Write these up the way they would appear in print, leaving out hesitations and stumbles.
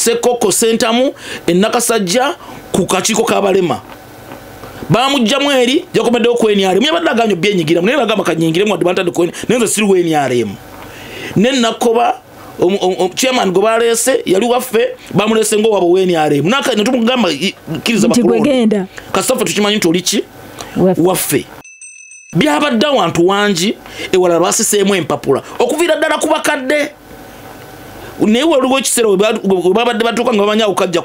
Sekoko Sentamu Nakasajja ku kakiiko k'abalema bamujjamu eri yakomeddewo ku NRM yabadde agambye byenyigira naye bagamba kanyingire mu advantage ku nenze siri ku NRM ne Nakoba chairman go balese yali waffe bamulese ngo wabo NRM naka netumugamba kiriza bakugenda kasafa tukimanyi tolichi waffe byabadde wantu wangi ewala lwasisemu empapula okuvira ddala kubakadde ne waliwo kisero babadde batuka nga bamanya okajja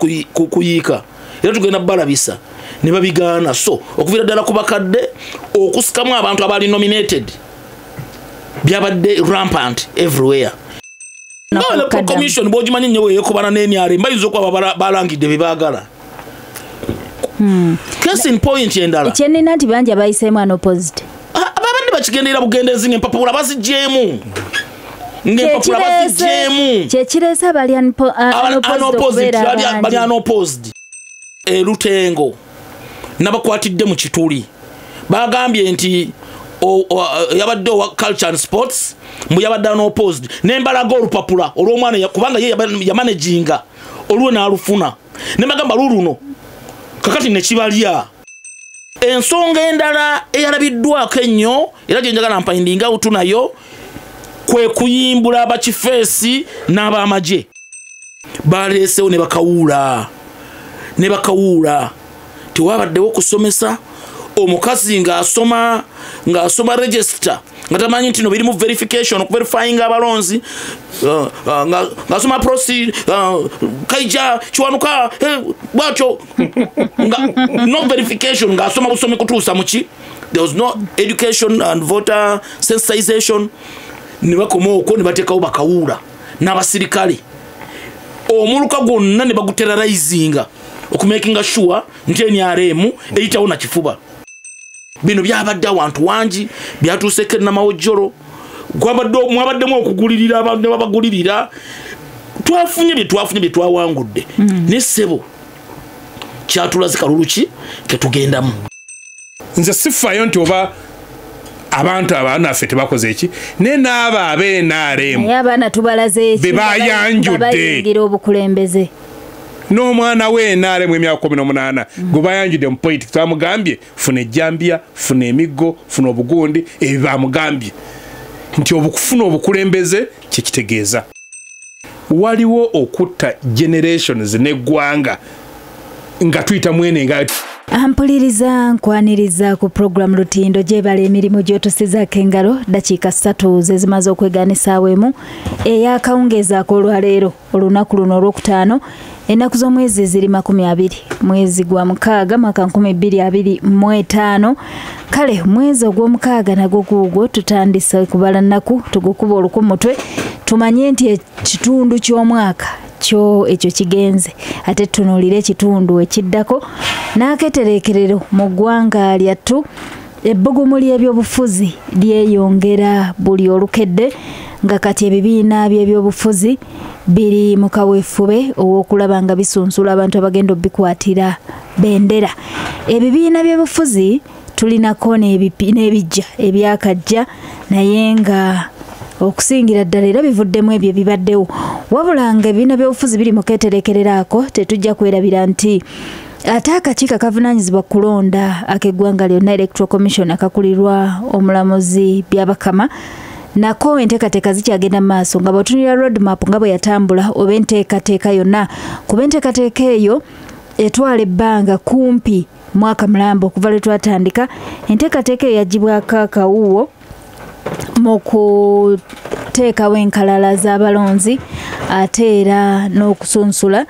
kuyiika era tugenda balabisa ne babigaana so okuvira ddala kubakadde okusikamu abantu abali nominated byabadde rampant everywhere no the commission bojimanyi nyewe yekubana n'NRM mbayizo kwa balangidde bibagala case in point endala ekyenina nti banja bayisemu unopposed ababadde bakigendera bugendezi ng'empapula bazijjeemu ng'empapula bazijjeemu kyekiresa bali unopposed Lutengo nabakwatidde mu kituli bagambye nti yabadde wa culture and sports mu yabadde unopposed nembalaga olupapula olw'omwana kubanga ye yamanaginga olwo n'alufuna nebagamba luluno kakati nekibalya ensonga endala eyalabiddwako ennyo era gye njagala mpayindinga out nayo kwe kuyimbula abakifeesi n'abamagye baleesewo ne bakawuula tewabaddewo kusomesa omukazi ng'asoma register nga tamanyi nti no birimu verification verifying abalonzi ng'asoma proceed kaija kiwanuka bwatyo no verification ng'asoma busomi kutuusa muki there was no education and voter sensitization ne bakoma okwo ne bateekawo bakawuula n'abasirikale omuluka gwonna ne baguterrorizinga okumakinga sure nti NRM eyitawo na kifuba bino byabadde awantu wangi byatuuseko namawojjolo mwabaddemu okugulirira abantu babagulirira twafunye bye twawangudde ne ssebo kyatulaze kalulu ki ketugendamu nze sifayo nti oba abantu abanaffe tebakoze eki ne n'aba ab'NRM abaana tubalaze eki bebayanjudde obukulembeze n'omwana w'NRM emyaka 18 gwe bayanjudde mu politics bamugambye funa ejjambya funa emiggo funa obugundi ebyo bamugambye nti okufuna obukulembeze kyekitegeeza waliwo okutta generations n'eggwanga nga tuyita mwene nga ampuliriza nkwaniriza ku program Lutindo gyebala emirimu gy'otusizaako engalo dakiika 3 ze zimaze okwegaanisa awemu eyakawungezaako olwaleero olunaku luno olwokutaano ennaku z'omwezi ziri 20 mwezi gwa mukaaga mwaka 2025 kale mwezi ogw'omukaaga nagwo guugwo tutandise kubala nnaku tugukuba oluku mutwe tumanye nti ekitundu ky'omwaka kyo ekyo kigenze ate tunuulire ekitundu ekiddako n'aketereekerero mu ggwanga lyattu ebbugumu ly'ebyobufuzi lyeyongera buli olukedde nga kati ebibiina by'ebyobufuzi biri mu kaweefube ow'okulaba nga bisunsula abantu abagenda obikwatira bendera ebibiina by'obufuzi tulinako n'ebijja ebyakajja naye nga okusingira ddala era bivuddemu ebyo bibaddewo wabula nga ebibiina by'obufuzi biri mu keetereekerero ako tetujja kwerabira nti ate akakiiko akavunaanyizibwa kulonda ak'eggwanga lyonna Electoral Commission akakulirwa omulamuzi Byabakama nako enteekateeka zikyagenda mu maaso nga bw'otunulira road map nga bwe yatambula oba enteekateeka yonna kuba enteekateeka eyo etwala ebbanga kumpi mwaka mulambo okuva lwe twatandika enteekateeka eyo yagibwako akawuwo mu kuteekawo enkalala z'abalonzi ate era n'okusunsula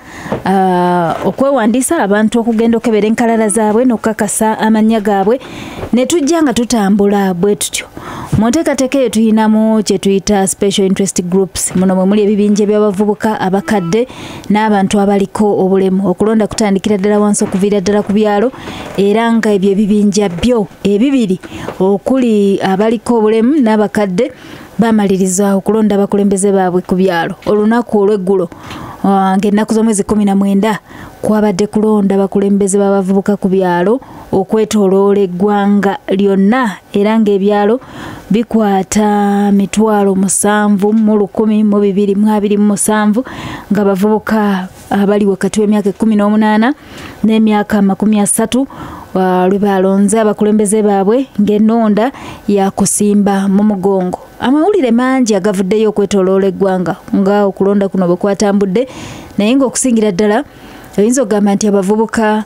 okwewandiisa abantu okugenda okebera enkalala zaabwe n'okukakasa amannya gaabwe ne tujja nga tutambula bwe tutyo mu nteekateeka eyo tuyinamu kye tuyita special interest groups muno mwe muli ebibinja by'abavubuka abakadde n'abantu abaliko obulemu okulonda kutandikira ddala wansi okuviira ddala ku byalo era nga ebyo ebibinja byo ebibiri okuli abaliko obulemu n'abakadde bamaliriza okulonda abakulembeze baabwe ku byalo olunaku olw'eggulo ng'ennaku z'omwezi 19 kwabadde kulonda abakulembeze b'abavubuka ku byalo okwetooloola eggwanga lyonna era ng'ebyalo bikwata 7,127 nga abavubuka abali wakati w'emyaka 18 n'emyaka 30 lwe balonze abakulembeze baabwe ng'ennonda yakusimba mu mugongo. Amawulire mangi agavuddeyo okwetoloola eggwanga nga okulonda kuno bwe kwatambudde, naye ng'okusingira ddala oyinza okugamba nti abavubuka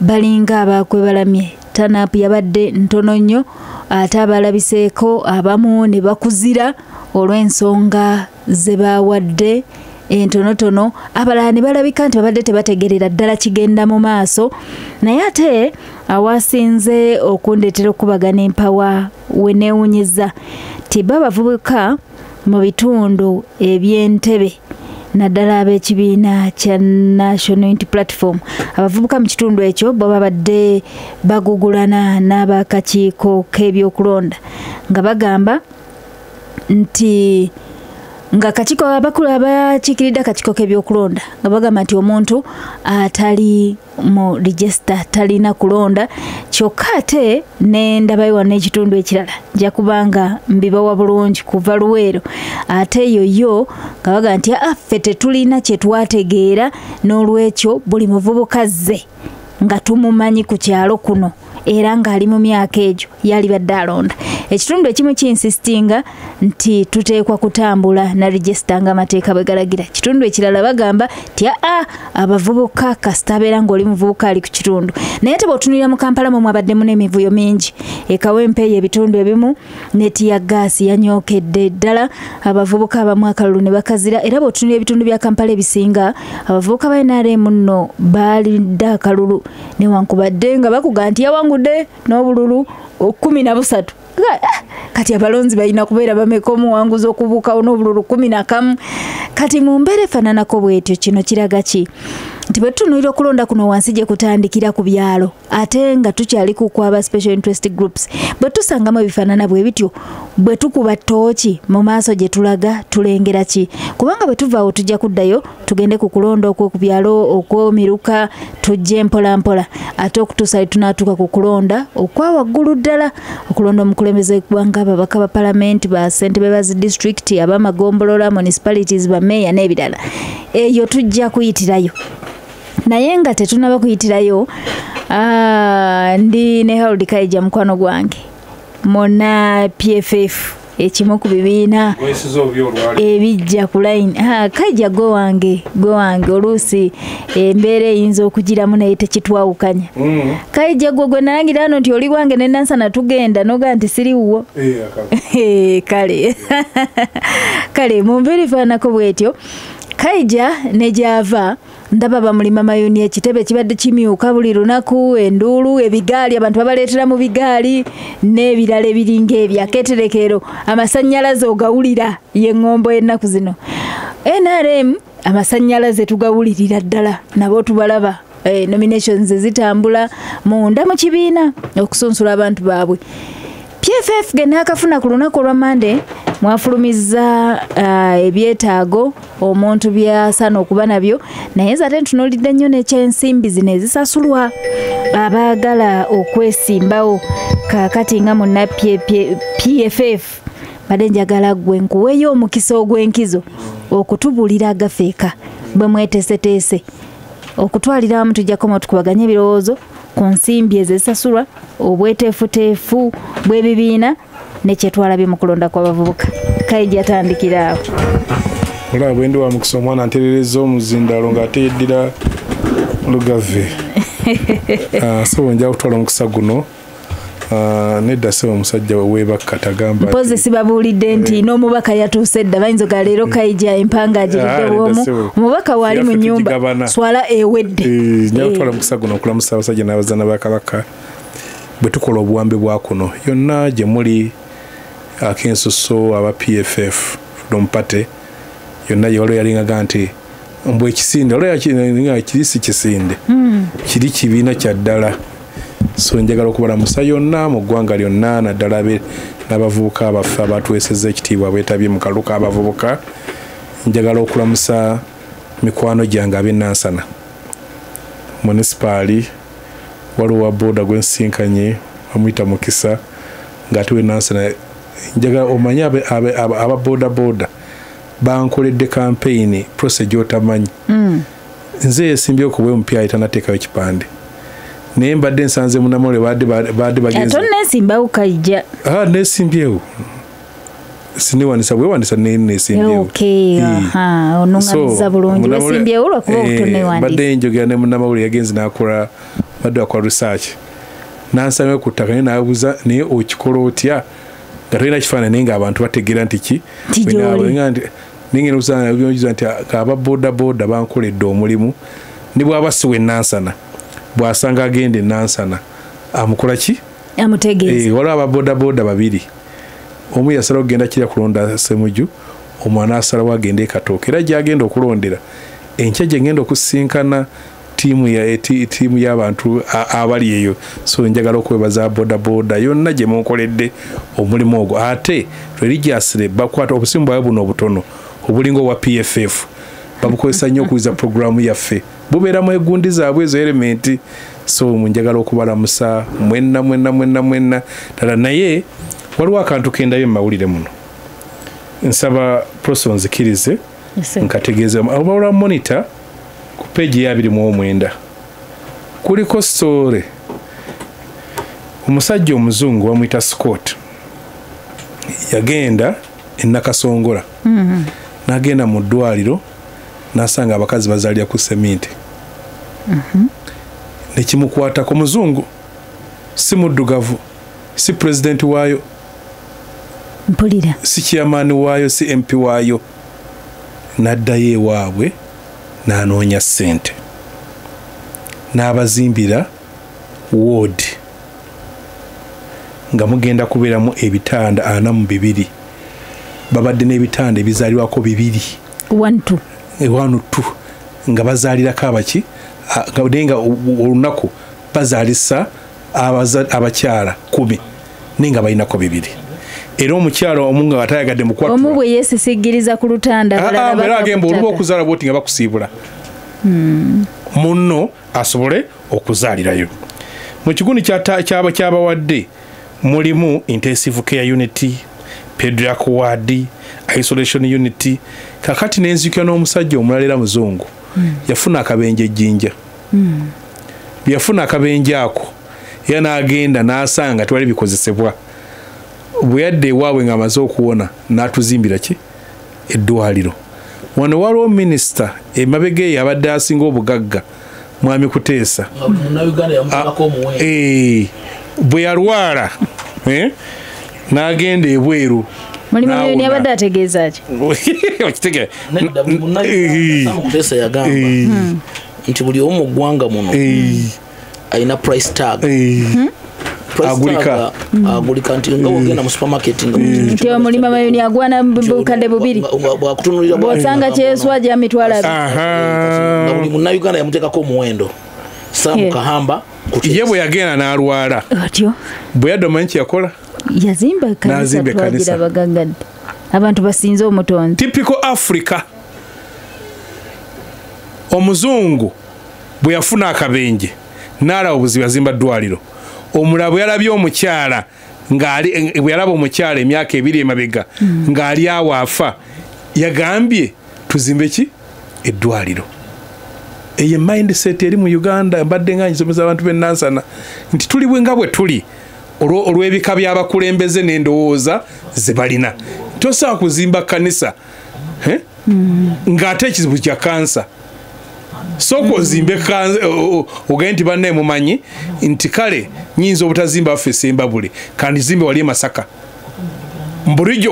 balinga abakwebalamye. Tanapu yabadde ntono nnyo, ate abalabiseeko abamu ne bakuzira olw'ensonga ze baawadde entonotono, abalala ne balabika nti babadde tebategerera ddala kigenda mu maaso. Naye ate awasinze okundeetera okubagana empawa we neewunyizza ti babavubuka mu bitundu eby'Entebbe naddala ab'ekibiina kya National Unity Platform. Abavubuka mu kitundu ekyo bo babadde bagugulana n'abakakiiko k'ebyokulonda nga bagamba nti nga kakiiko abakulu abakiikiridde akakiiko k'ebyokulonda nga bagamba nti omuntu atali mu register talina kulonda, kyokka ate n'endabayo n'ekitundu ekirala nja kubanga mbibawa bulungi kuva Luweero. Ate eyo nga bagamba nti ffe tetulina kye twategeera, n'olwekyo buli muvubuka zze nga tumumanyi ku kyalo kuno era ng'ali mu myaka egyo yali badde alonda. Ekitundu ekimu kinsistinga nti tuteekwa kutambula na register nga amateeka bwe galagira. Kitundu ekirala bagamba ti abavubuka kasita abeera ng'oli muvubuka ali ku kitundu. Naye ate bw'otunulira mu Kampala mu mwabaddemu n'emivuyo mingi. Kawempe ebitundu ebimu ne tiyaggaasi yanyookedde ddala abavubuka abamu akalulu ne bakazira, era bw'otunulira ebitundu bya Kampala ebisinga abavubuka ba NRM nno baalidde akalulu newankubadde nga bakuga nti yawangudde n'obululu 13. Kati abalonzi balina kubeera bameka omuwanguzi okubuukawo n'obululu 11. Kati mu mbeera efaananako bwetyo kino kiraga ki? Nti bwe tutunuulira okulonda kuno wansi gye kutandikira ku byalo ate nga tukyali ku kwaba special interest groups, bwe tusangamu ebifaanana bwe bityo bwe tukuba ttooki mu maaso gye tulaga tulengera ki? Kubanga bwe tuvaawo tujja kuddayo tugende ku kulonda okw'oku byalo okwomiruka tujje mpola ate okutuusa tunaatuuka ku kulonda okwa waggulu ddala, okulonda omukulembeze w'eggwanga, ababaka ba palamenti, ba ssentebe ba district, ab'amagombolola, municipalities, ba meya n'ebirala. Eyo tujja kuyitirayo. Naye nga tetunaba kuyitirayo, ndi ne Harold Kaija mukwano gwange mona PFF ekimu ku bibiina ebijja ku line. Kaija gwe wange oluusi embeera eyinza okugiramu naye tekitwawukanya. Kaija gwe nalangira hano nti oli wange ne Nansana tugenda noga nti siriwo. Kale mu mbeera efaanako bwetyo Kaija ne gyava ndaba bamulima mayuni ekitebe kibadde kimyuka buli lunaku, enduulu, ebigaali, abantu babaleetera mu bigaali n'ebirala ebiringa ebyo, akeeterekero, amasannyalaze ogawulira y'eŋŋombo ennaku zino. NRM amasannyalaze tugawulirira ddala, nabo tubalaba nominations zitambula munda mu kibiina okusunsula abantu baabwe. PFF genaakafuna ku lunaku olwa Monday mwafulumizza ebyetaago omuntu byasaana okuba nabyo, naye ate ntunuulidde nnyo n'ekyensimbi zino ezisasulwa abaagala okwesimbawo. Kaakati nga munna PFF badde njagala gwe nkuweeyo omukisa ogw'enkizo okutubuulira agafeeka bwe mweteeseteese okutwalira wamu tujjako tukubaganya ebirowoozo ku nsimbi ezisasulwa, obweteefuteefu bw'ebibiina nekyetwalabye mu kulonda kw'abavubuka. Kaija atandikira awo. Olaba bwe ndi wa mukisa omwana anterereza omuzindalo ng'ate yeddira Lugave. So nja kutwala omukisa guno. Nedda seba omusajja weebakka tagamba mpozi sibabuulidde nti n'omubaka yatuuse dda bayinza ga leero Kaija empanga agiridde bwomu omubaka waali mu nnyumba swala ewedde. Nja kutwala omukisa guno okulamusa abasajja n'abazaana ba Kabaka bwe tukola obuwambe bwa kuno yonna gye muli akensuso aba PFF dompate yonna gye waliwo yalingaga nti mbwe ekisinde olwo kirisi kisinde kiri kibiina kya ddala. So njagala okubalamusa yonna mu ggwanga lyonna naddala n'abavubuka abaffe abatwesezza ekitiibwa beetabye mu kalulu k'abavubuka. Njagala okulamusa mikwano gyange ab'e Nansana munisipaali, waliwo wa booda gwe nsinkanye bamuyita Mukisa ng'ate we Nansana. Njagala omanye aba booda bankoledde campaign process gy'otamanyi. nze yesimbyewo ku bwe mupya ayitanateekayo ekipande naye mbadde nsanze munamole badde bagenzi ate nesimbawo kajja nesimbyewo siniwanisa bwewanisa nesimbyewo onungamiza bulungi wesimbyewo lwakuba obutonewanisa badde njogera ne munamawulire yagenzi nakola badde wakola research nansanga ku ttaka naye nabuuza naye okikola otya nga tolina kifaananyi naye ng'abantu bategeera nti ki ningenda okusanga nti ababoodabooda bankoledde omulimu ne bw'aba siwe nansana bw'asanga agenda enansana amukola ki amutegeeza waliwo ababoodabooda babiri omu yasalawo okugenda kirya kulonda Ssemujju omwana asalawo agende ekatooka era gyagenda okulondera enkya gye ngenda okusisinkana tiimu y'abantu abali eyo so njagala okwebaza boodabooda yonna gye munkoledde omulimu ogwo ate religiously bakwata obusimu bwabwe buno obutono obulinga obwa PFF babukozesa nnyo okuyiza puroguramu yaffe bubeera mu egundi zaabwe ezo elementi so munjagala okubalamusa mwenna ddala naye waliwo akantu kendayo mu mawulire muno nsaba proso nzikirize nkategeeza olwa monitor ku peegi ya 29 kuliko story omusajja omuzungu bamuyita Scott yagenda Nakasongola n'agenda mu ddwaliro n'asanga abakazi bazaalira ku seminti nekimukwatako muzungu si muddugavu si president waayo mpulira si chairman waayo si MP waayo n'addayo ewaabwe n'anoonya ssente n'abazimbira ward nga mugenda kubeeramu ebitanda 42 babadde n'ebitanda ebizaalirwako 2 1 2 nga bazaalirako abaki nga olunaku bazaalisa abakyala 10 nenga balinako 2 era omukyala omu nga atayagadde mukwatu omu bwe yeesisigiriza ku lutanda balala agemba oluba okuzaala bwoti nga bakusiibula munno asobole okuzaalirayo mu kigundi kyabawadde mulimu intensive care unity pediatric ward isolation unity kakati nenzikira n'omusajja omulala era muzungu yafuna akabenje ejjinja yafuna akabenje ako era n'agenda n'asanga tewali bikozesebwa bwe yadde ewaabwe ng'amaze okuwona n'atuzimbira ki eddwaliro wano waliwo minisita emabega eyo abadde asinga obugagga mwami Kuteesa bwe yalwala n'agenda ebweru mulimu ni abadde ategeeza ki okitegera Kuteesa yagamba nti buli omu mu ggwanga muno ayina price tag agulika nti nga ogenda mu supermarket nti omulimu amayuni agwana bukadde 2 bw'osanga kyeswa gya mitwalo 2 nga buli munnayuganda yamuteekako omuwendo Sam Kahamba ye bwe yagenda n'alwala atyo bwe yadda omanyi kyeyakola yazimba kanisa abagaggadde abantu basinze omutonzi typical Africa omuzungu bwe yafuna akabenje n'alaba obuzibu yazimba ddwaliro omulala bwe yalabye omukyala bwe yalaba omukyala emyaka 2 emabega ng'ali awo afa yagambye tuzimbe ki eddwaliro eyo mindset eri mu Uganda mbadde nga nsomesa abantu b'ennansana nti tuli bwe nga bwe tuli olw'ebika by'abakulembeze n'endowooza ze balina tosobola kuzimba kanisa ng'ate ekizibu kya kansa sooka ozimbe ogende nti bannaye mumanyi nti kale nyinza obutazimba waffe Sembabule kandi zimbe wali Masaka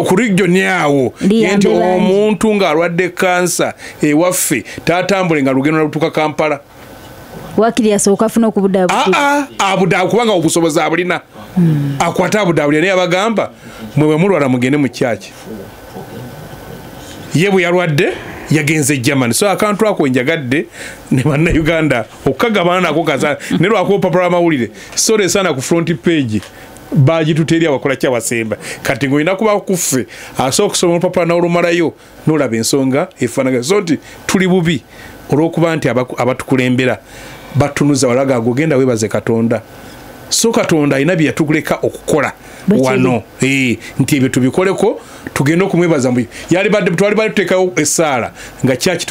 kulijjo nyawo nti omuntu ng'alwadde kansa ewaffe tatambule nga lugendo nalutuuka Kampala wakiri asooka afuna okubudaabuda kubanga obusobozi abulina akwata abudaabuda naye abagamba mwe bwe mulwala mugende mu kyaki ye bwe yalwadde yagenze Germany so akantu ako njagadde ne bannayuganda okukagabana nako kaza ne lwako opapula amawulire sore sana ku front page bagituteeri abakola kyabasemba kati ng'olina kuba kuffe asobola okusoma olupapula n'olumalayo n'olaba ensonga efaanaga so nti tuli bubi olw'okuba nti abatukulembera batunuza walaga agogenda weebaze Katonda so Katonda alina bye yatuguleka okukola wano nti ebyo tubikoleko tugenda okumwebaza mbu yali badde twali tuteekawo essaala nga kyaki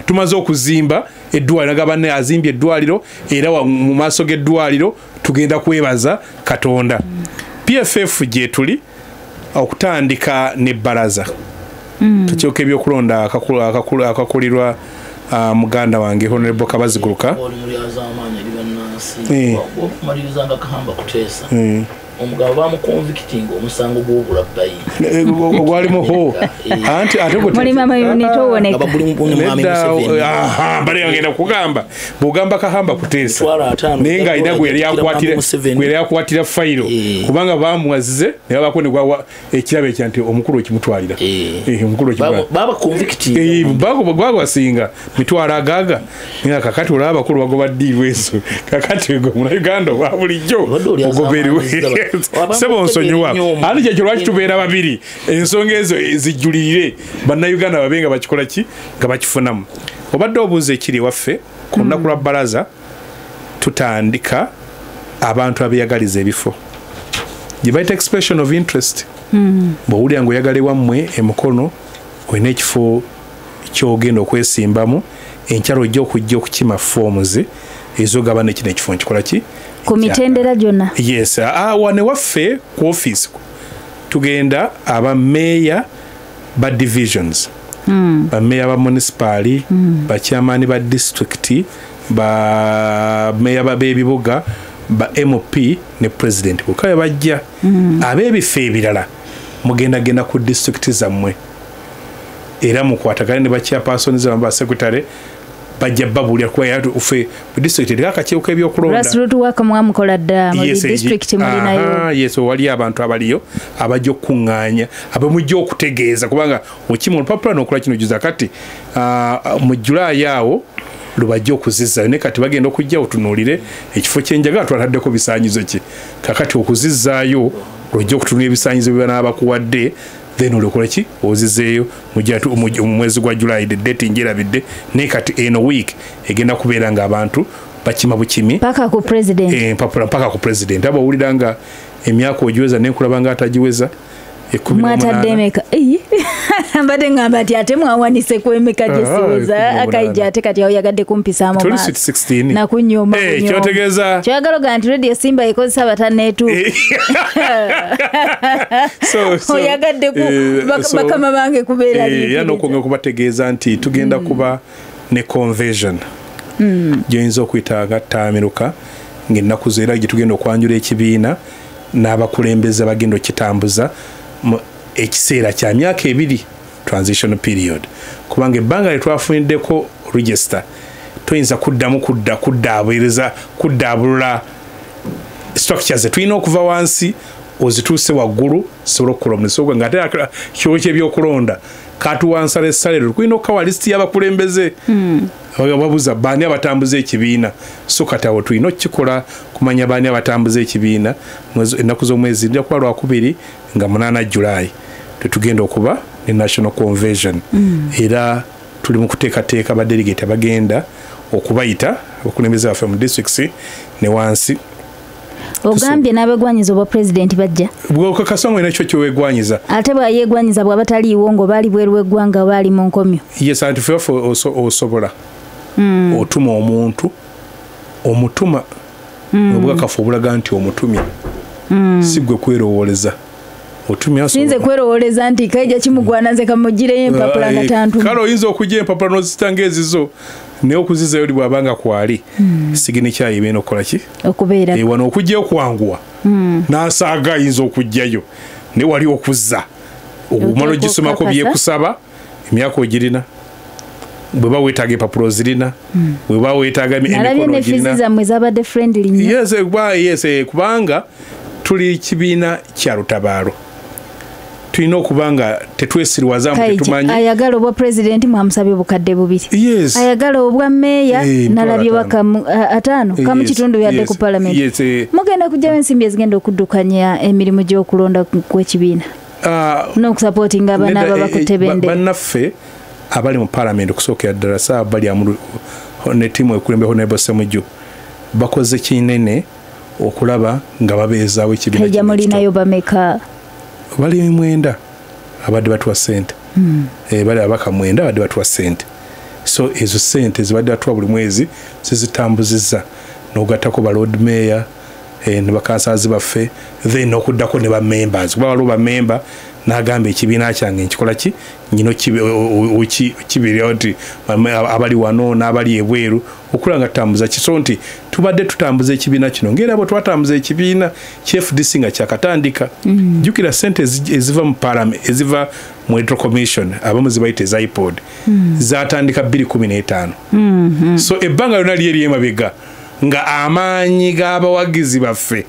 tumaze okuzimba eddwaliro nagabane azimbye eddwaliro era mu maaso g'eddwaliro tugenda kwebaza Katonda. PFF gye tuli okutandika n'ebbalaza tukyoka ebyokulonda akakulirwa muganda wange Honorable Kabaziguruka omugabo bamuconvicting omusango gw'obula bayi gwalimu ho anti ate muri mama unito woneka bali ngenda kugamba bugamba kahamba kuteesa nenga ina gwe yali akwatira fayiro kubanga bamuwazize ne babako ne gwa ekirabe kyanti omukulu okimutwalira omukulu okimutwalira baba convicting bagwa singa mitwala agaga ninga kakati olaba bakulu bagoba diweso kakati go mu Uganda wa bulijjo ogoberiwe sebo nsonyiwa ali kye lwaki tubeera babiri ensonga ezo zijjulire bannayuganda babenga bakikola ki nga bakifunamu obadde obuuza ekiri waffe ku lunaku lwa bbalaza tutandika abantu abeyagaliza ebifo gye bayita expression of interest bw'owulira nga oyagala ewammwe emukono olina ekifo ky'ogenda okwesimbamu enkyalo ojja okujja okukima foomuzi ezogaba nekino ekifo nkikola ki ku mitendera gyonna yes wane waffe ku office tugenda aba meya ba divisions ba meya ba municipali ba chairman ba district ba meya ba bebibuga ba MP ne president bukaye bajja abebife ebirala mugenda genda ku district zammwe era mukwatagane ne ba chairperson zamba secretary bajja babulya kwa yatu ufe district lika kyeuka ebyokulonda grassroots work mwamukola dda mu district mulinayo yes wali abantu abaliyo abajjo kunganya abamujjo okutegeeza kubanga okimu olupapula nokola kino juza kati mu July yawo lubajjo okuzizza ne kati bagenda okujja otunulire ekifo kyenjaga twataddeko bisanyizo ki kakati okuzizzaayo lojjo okutunula ebisanyizo bibana abakuwadde then olokola ki ozizeeyo mu mwezi gwa July the date njirabidde ne kati eno week egenda kubeera nga abantu bakima bukimi paka ku president paka ku president aba ulidanga emyaka ojiweza nenkulabanga atajiweza mwataddemeka mbadde ngamba ati ate mwawanise kwemeka gyesiweza akaija ate kati yagadde kumpisaamu maaso nakunyoma kyotegeeza kyagaloga nti radio Simba ekozesa bataneetu oyagadde bakama bange kubeera era nokwongera kubategeeza nti tugenda kuba ne conversion gyoyinza okuyita nga ttaamiruka ng'ennaku zo era gye tugenda okwanjula ekibiina n'abakulembeze bagenda okitambuza ekiseera kya myaka 2 transition period kubanga ebbanga lyetwafuniddeko register tuyinza kuddamu kuddaabulula structures tulina okuva wansi ozituuse waggulu sobola okukola omuliso gwe ng'ate kiwo ky'ebyokulonda katuwansala essalero tulina okukawa lisiti y'abakulembeze babuuza baani abatambuza ekibiina so kati awo tulina okukikola kumanya baani abatambuza ekibiina ennaku z'omwezi nja kuba lwakubiri nga 8 July tetugenda okuba ne national convention era tuli mu kuteekateeka badelegate bagenda okubayita abakulembeze baffe mu districts ne wansi ogambye n'abegwanyiza obwa president bajja bwokakasongo nakyo kyowegwanyiza ate bwayegwanyiza bwaba taliiwo ng'obaali bweru w'eggwanga baali mu nkomyo yes anti ffe osobola otuma omuntu omutuma obwakafu obulaga nti omutumya si gwe kwerowooleza otumya sinze kwerowooleza nti kaija kimugwana nze kamugireyo empapula nga tantuma kale oyinza okujja empapula n'ozitanga ezizo naye okuzizayo oli bwabanga kwali sigini kyayibeena okukola ki okubeera wano okujjayo kwanguwa n'asaaga ayinza okujjayo ne wali okuzza okumala ogisomako byekusaba emyaka ogirina bwe baweetaaga empapula ozirina bwe baweetaaga emikono ogirina zammwe zabadde friendly nnyo yes kubanga tuli kibiina kya lutabaalo tulina okubanga tetwesirwaza tetumanyi ayagala obwa president mwamusabye obukadde 2 ayagala obwa meeya nalabye baka 5 kamu kitundu yadde ku parliament mugenda kujjawo ensimbi ezigenda okuddukanya emirimu gy'okulonda kw'ekibiina n'okusupportinga abaana ababakutebende bannaffe abali mu parliament okusookera ddala saaba bali ne ttiimu ekulembera Honorable Ssemujju bakoze kinene okulaba nga babeezaawo ekibiina ejja mulinayo bameka bali 9 abadde batuwa ssente bali abaka 9 abadde batuwa ssente so ezo ssente zibadde batuwa buli mwezi zizitambuzizza n'ogattako ba road mayor ne bakansaazi baffe then okuddako ne ba members kuba waliwo ba member n'agamba ekibiina kyange nkikola ki nyino kibiri nti abali wano n'abali ebweru okula nga tutambuza kiso nti tubadde tutambuza ekibiina kino ng'era bwe twatambuza ekibiina FDC nga kyakatandika jjukira ssente eziva mu parliament eziva mu electoral commission abamu zibayita eza iPod zatandika 2015 so ebbanga lyonna lyeri emabega nga amaanyi g'abawagizi baffe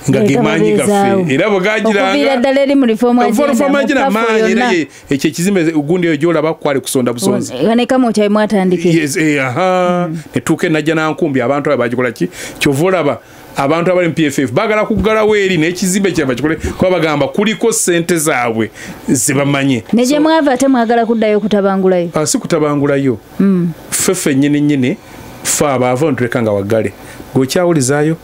nga gemanyi gaffe era bwegagiranga ddala eri mu reform agenda maanyi era ekyo ekizimbe gundi eyo gyolaba kwali kusonda busonzi ganekamu kyayi mwatandikira netuuka enajja nankumbi abantu abo bagikola ki kyova olaba abantu abali mu PFF bagala kuggalawo eri n'ekizimbe kyabwe kikole kuba bagamba kuliko ssente zaabwe zebamanye ne gye mwava ate mwagala kuddayo kutabangulayo si kutabangulayo ffeffe nnyini ffe abaava ntuleka nga waggale gweokyawulizaayo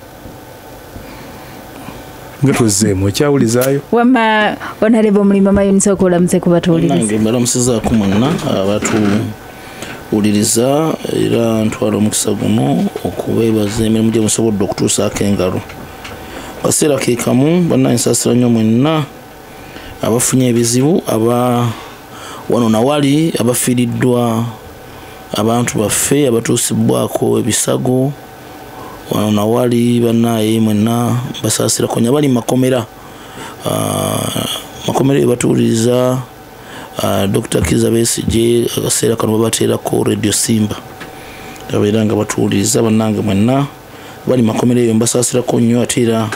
nga tuzeemu okyawulizaayo wama onaleba omulimu amayinisa okulamuse kubatuwuliriza balamusizaako mwenna abatuwuliriza era ntwala omukisa guno okubeebaza emirimu gye musobodde okutuusaako engalo kaseera ke kamu bannansaasira nnyo mwenna abafunye ebizibu wano nawali abafiiriddwa abantu baffe abatuusibwako ebisago wano nawali bannaye mwenna basaasira konya bali makomera ebatuwuliriza Dr. Kiza Besigye akaseera kano babateerako Radio Simba abeera nga batuwuliriza bannange mwenna bali makomera eyo mbasaasirako nnyo ate era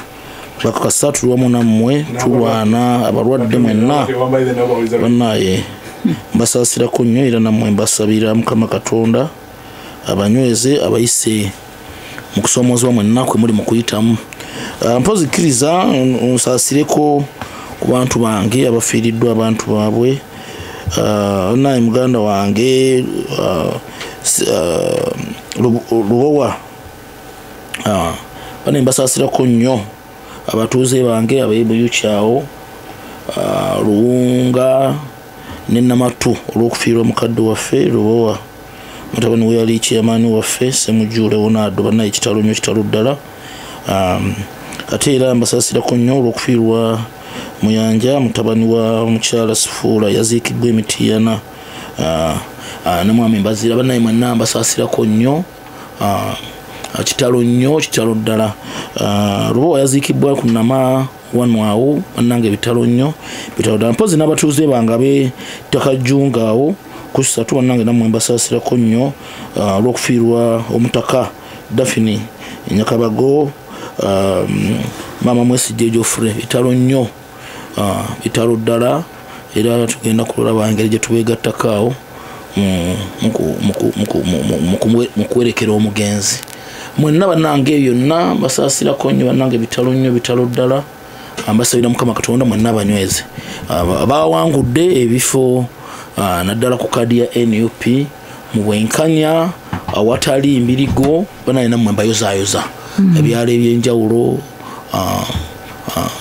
bakakasa tulwamu nammwe tulwana abalwadde mwenna bannaye mbasaasirako nnyo era nammwe mbasabira Mukama Katonda abanyweze abayise mu kusoomozebwa mwenna kwe muli mu kuyitamu mpozikiriza onsaasireko ku bantu bange abafiiriddwa abantu baabwe naye muganda wange Lubowa bane mbasaasirako nnyo abatuuze bange abeebuyukyawo Luwunga ne Namatu olw'okufiirwa mukadde waffe Lubowa mutabani we yali chairman waffe Semujule Onado banaye kitalo nnyo kitalo ddala ate era mbasaasirako nnyo olw'okufiirwa Muyanja mutabani wa mukyala Sifuula yaziikiddwa Emitiyana ne mwami Mbazira banaye mwenna mbasaasirako nnyo kitalo nnyo kitalo ddala Lubowa yaziikibbwa ku Nama wanwawo bannange bitalo nnyo bitalo ddala mpozi n'abatuuze bange ab'ettaka awo kusatu bannange nammwe mbasaasirako nnyo olw'okufiirwa omutaka Daphne Nyakabago maama Mwesigye Geoffrey bitalo nnyo bitalo ddala era tugenda kulaba engeri gye tubeegattako awo mu kwerekera omugenzi mwenna bannange byonna mbasaasirako nnyo bannange bitalo nnyo bitalo ddala mbasabira Mukama Katonda mwenna abanyweze abawangudde ebifo naddala ku kadi ya NUP mu bwenkanya awatali mbirigo banaye nammwe mbayozaayoza ebyalo ebyenjawulo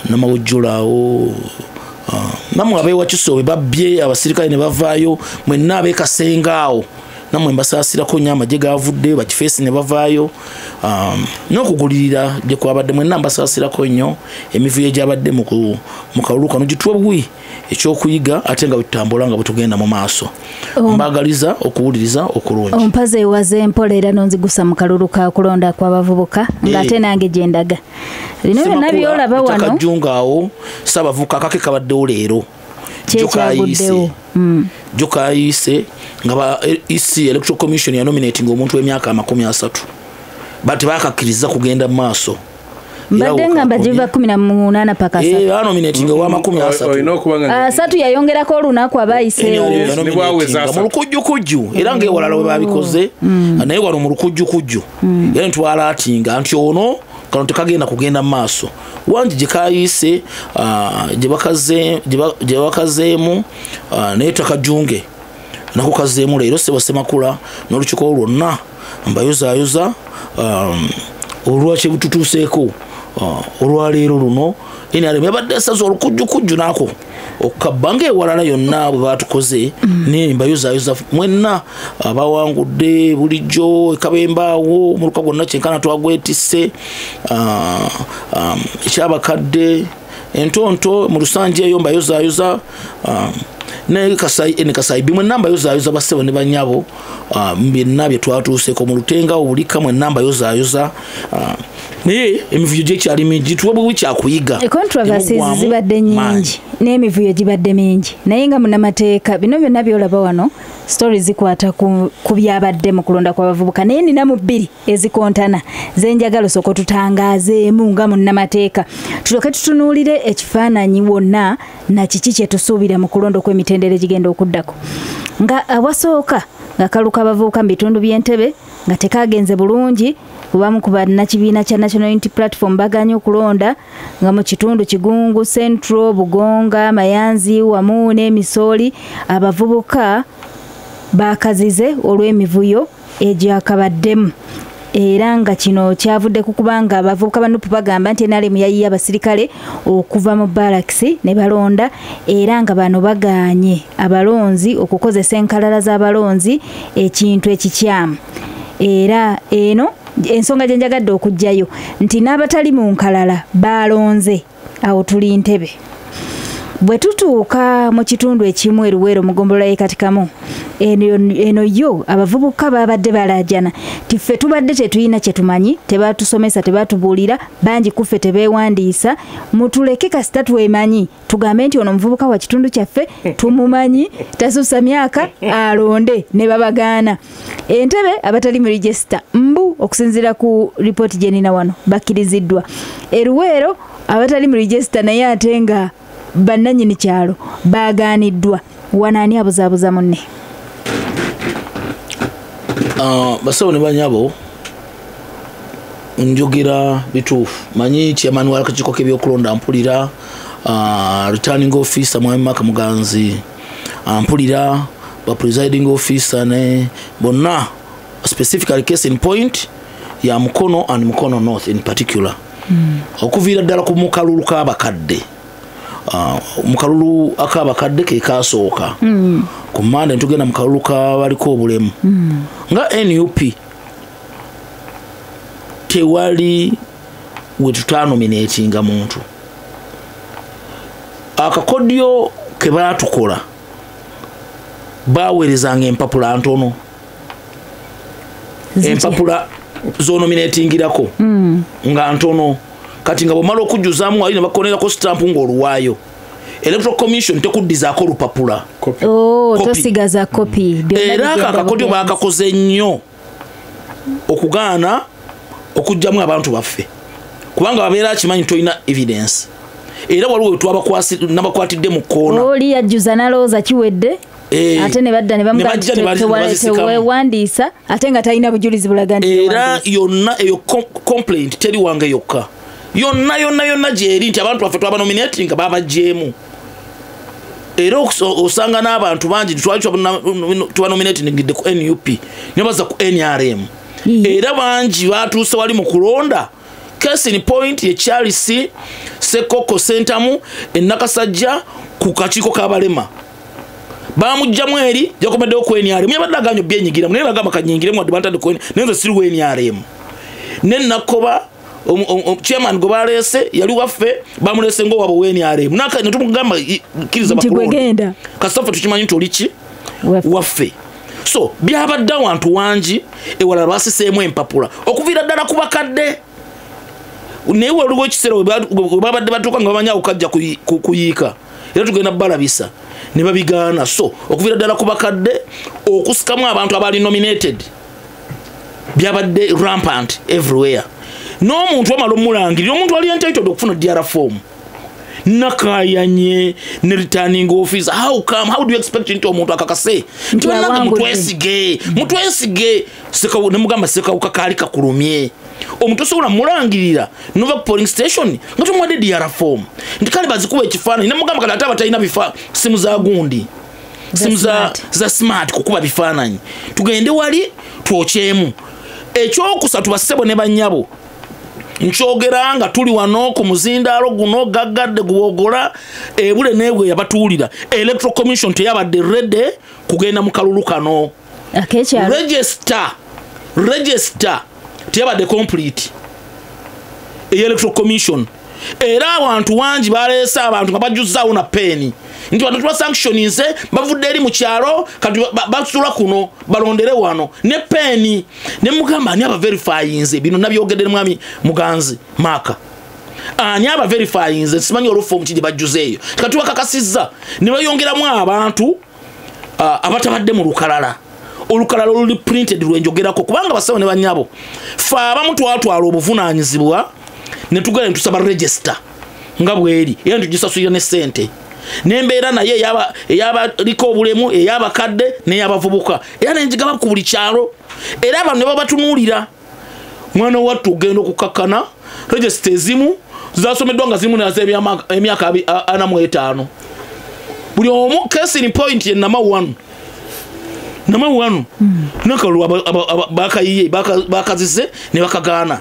namawujjulaawo nammwe abeewa Kisowe babbye abasirikale ne bavaayo mwenna abeekasengaawo nammwe mbasaasirako nnyo amagye gaavudde bakifeesi ne bavaayo n'okugulirira gye kwabadde mwenna mbasaasirako nnyo emivuyo egyabadde mu kalulu kano gituwa buwi ekyokuyiga ate nga butambula nga butugenda mu maaso mbagaliza okuwuliriza okulungi ompaza ewaza empola era nonzigusa mu kalulu ka kulonda kw'abavubuka ng'ate nange gye ndaga bino byonna byolaba wano takajjungaawo saabavubuka akake kabaddewo leero gyokayise nga ba EC Electoral Commission ya nominating omuntu w'emyaka 30 bati bakakkiriza kugenda mu maaso mbadde ngamba giva 18 paka 3 nominating wa 30 3 yayongerako olunaku abayiseewo mu lukujjukujju era ng'ewalala we babikoze naye wano mu lukujjukujju era ntwalaatinga nti ono kano tekagenda kugenda mu maaso wangi gye kayise gye bakazeemu naye takajunge nako kazeemu leero Ssebo Ssemakula n'olukiiko lwonna mbayozaayoza olwaki bututuuseeko olwaleero luno NRM yabadde esaza olukujjukujju naako okukabanga ewalala yonna bwe baatukoze nemba yozaayoza mwenna abawangudde bulijjo ekabembaawo omuluka gwonna kyenkana twagwetisse ekyabakadde entonto mu lusanje eyo mbayozaayoza ne Kasai bimwe namba yozaayoza bassebo ne banyabo byonna bye twatuuseeko mu lutenga obulika mwe namba yozaayoza naye emivuyo gyekyali mingi tuwabwe wikyakuyiga controversies zibadde nyingi n'emivuyo gibadde mingi naye nga munnamateeka bino byonna byolaba wano stories zikwata ku byabadde mu kulonda kw'abavubuka naye nina mu bbiri ezikontana zenjagala osooka tutangaazeemu nga munnamateeka tuloke tutunuulire ekifaananyi wonna na kiki kye tusuubira mu kulonda okw'emitendera egigenda okuddako nga awasooka nga kaluka abavubuka mu bitundu by'Entebbe nga tekagenze bulungi kubamu ku bannakibiina kya National Unity Platform baganye okulonda nga mu kitundu Kigungu, Central, Bugonga, Mayanzi wamu n'Emisooli abavubuka bakazize olw'emivuyo egyakabaddemu era nga kino kyavudde ku kubanga abavubuka banupu bagamba nti NRM yayiye abasirikale okuva mu barracks ne balonda era nga bano baganye abalonzi okukozesa enkalala z'abalonzi ekintu ekikyamu era eno ensonga gye njagadde okujjayo nti n'abatali mu nkalala balonze awo tuli Ntebbe bwe tutuuka mu kitundu ekimu eruweero mugombolola y'ekatikamu eno yo abavubuka babadde balajana tiffe tubadde tetuyina kye tumanyi tebatusomesa tebatubuulira bangi kuffe tebeewandiisa mutuleke kasita twemanyi tugambe nti ono omuvubuka wa kitundu kyaffe tumumanyi tasusa myaka alonde ne babagaana Entebbe abatali mu register mbu okusinziira ku ripooti gye nina wano bakkiriziddwa eruweero abatali mu register naye ate nga bannannyini kyalo baagaaniddwa wanaani abuzaabuza munne basawo ne banyabo njogera bituufu manyi chairman w'akakiiko k'ebyokulonda mpulira returning officer Mwami Maka Muganzi mpulira ba presiding officer ne bonna specifically case in point ya Mukono and Mukono North in particular okuviira ddala ku mukalulu k'abakadde mukalulu akabakadde ke kasooka ku Mande ntugenda mukalulu kabaliko obulemu nga NUP tewali wetutanominatinga muntu akakodyo ke baatukola baweerezanga empapula ntono empapula zonominatingirako nga ntono kati nga bwomala okujjuzaamu wali ne bakonerako stamp ng'oluwaayo Electoral Commission tekuddizaako lupapula tosigaza kopi era akakodyo baakakoze nnyo okugaana okugjamu abantu baffe kubanga babeera akimanyi tolina evidence era waliwo nabakwatidde mu kkoona oli yajjuza nalowooza kiwedde ate ne badda ne bamuwandiisa ate nga talina bujulizi bulaga era yonna eyo complaint teri wange yokka yonna gyeri nti abantu baffe twabanominating nga babajjeemu era osanga n'abantu bangi twali tubanominatingidde ku NUP ne baza ku NRM era bangi batuuse wali mu kulonda case in point ye Charles Sekoko Sentamu Nakasajja ku kakiiko k'abalema bamujjamu eri yakomeddewo ku NRM yabadde aganya byenyigiramu naye bagamba kanyingiremu wadde bantadde ku nenze siri ku NRM nenakoba chairman go balese yali waffe bamulese ngo wabo NRM naka netumugamba kiriza bakulonda kasafa tukimanyi nti oliki waffe so byabadde abantu wangi ewala basiseemu empapula okuviira ddala ku bakadde naye waliwo ekiseera babadde batuuka nga bamanya okajja kuyiika era tugenda balabisa ne babigaana so okuviira ddala ku bakadde okusikamu abantu abali nominated byabadde rampant everywhere n'omuntu amala omulangirira omuntu ali entitled okufuna DR form nakayanye ne returning officer how do you expect nti omuntu akakase nti wanaga mutwesige ne mugamba sekawuka kaali kakulumye omuntu osobola mulangirira nova polling station nga tumwadde DR form nti kale bazikuwa ekifaananyi ne mugamba kale ate abatalina simu za gundi simu za smart kukuba bifaananyi tugende wali twokyemu ekyokusatu bassebo ne bannyabo nkyogera nga tuli wano ku muzindaalo guno gaggadde gubogola ebule neebwe yabatuulira electoral commission teyabadde ready kugenda mu kalulu kano register teyabadde complete electoral commission era abantu wangi baleese abantu nga bajjuzzaawo na peeni nti bantu tuba sanctioninze bavudde eri mu kyalo kati basula kuno balondere wano ne peeni ne mugamba ani abaverifyinze bino nabyogedde ne mwami Muganzi Maka ani abaverifyinze simanyi olufomu ki gye bajjuzeeyo kati bakakasizza ne bayongeramu abantu abatabadde mu lukalala olukalala oluli printed lwenjogerako kubanga basawo ne banyabo fe abamu twatwala obuvunaanyizibwa ne tugenda ne tusaba register nga bweri era tugisasulira ne ssente nembeera naye eyabaliko obulemu eyabakadde neyabavubuka era nenjigaba ku buli kyalo era abantu ne babatunuulira mwana wattu ogenda okukakkana register ezimu zasomeddwa nga zirimu nazo emyaka 45 buli omu case in point ye nama 1 nakalu bakayiye bakazize ne bakagaana